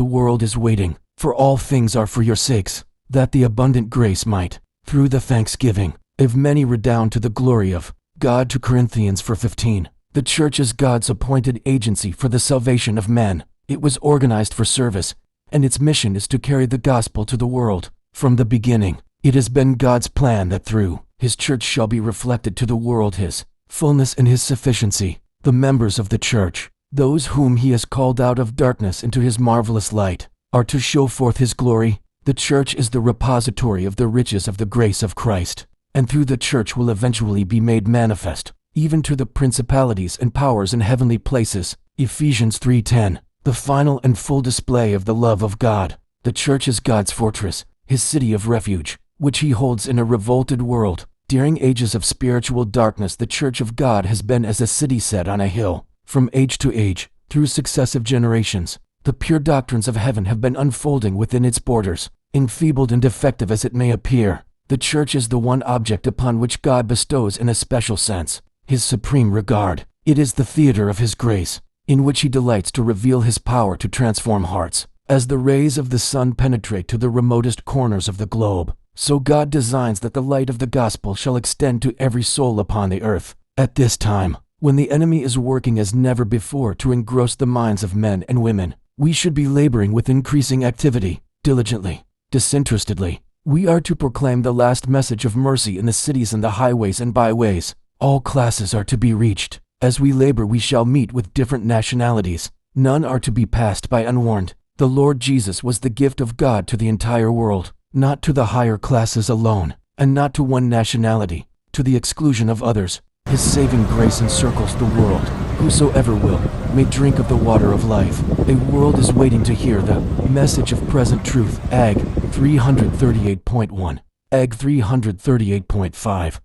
The world is waiting, for all things are for your sakes, that the abundant grace might, through the thanksgiving of many, redound to the glory of God. 2 Corinthians 4:15. The church is God's appointed agency for the salvation of men. It was organized for service, and its mission is to carry the gospel to the world. From the beginning, it has been God's plan that through His church shall be reflected to the world His fullness and His sufficiency. The members of the church, those whom He has called out of darkness into His marvelous light, are to show forth His glory. The church is the repository of the riches of the grace of Christ, and through the church will eventually be made manifest, even to the principalities and powers in heavenly places. Ephesians 3:10. The final and full display of the love of God. The church is God's fortress, His city of refuge, which He holds in a revolted world. During ages of spiritual darkness, the church of God has been as a city set on a hill. From age to age, through successive generations, the pure doctrines of heaven have been unfolding within its borders. Enfeebled and defective as it may appear, the church is the one object upon which God bestows in a special sense His supreme regard. It is the theater of His grace, in which He delights to reveal His power to transform hearts. As the rays of the sun penetrate to the remotest corners of the globe, so God designs that the light of the gospel shall extend to every soul upon the earth. At this time, when the enemy is working as never before to engross the minds of men and women, we should be laboring with increasing activity, diligently, disinterestedly. We are to proclaim the last message of mercy in the cities and the highways and byways. All classes are to be reached. As we labor, we shall meet with different nationalities. None are to be passed by unwarned. The Lord Jesus was the gift of God to the entire world, not to the higher classes alone, and not to one nationality, to the exclusion of others. His saving grace encircles the world. Whosoever will, may drink of the water of life. A world is waiting to hear the message of present truth. Ag 338.1. Ag 338.5.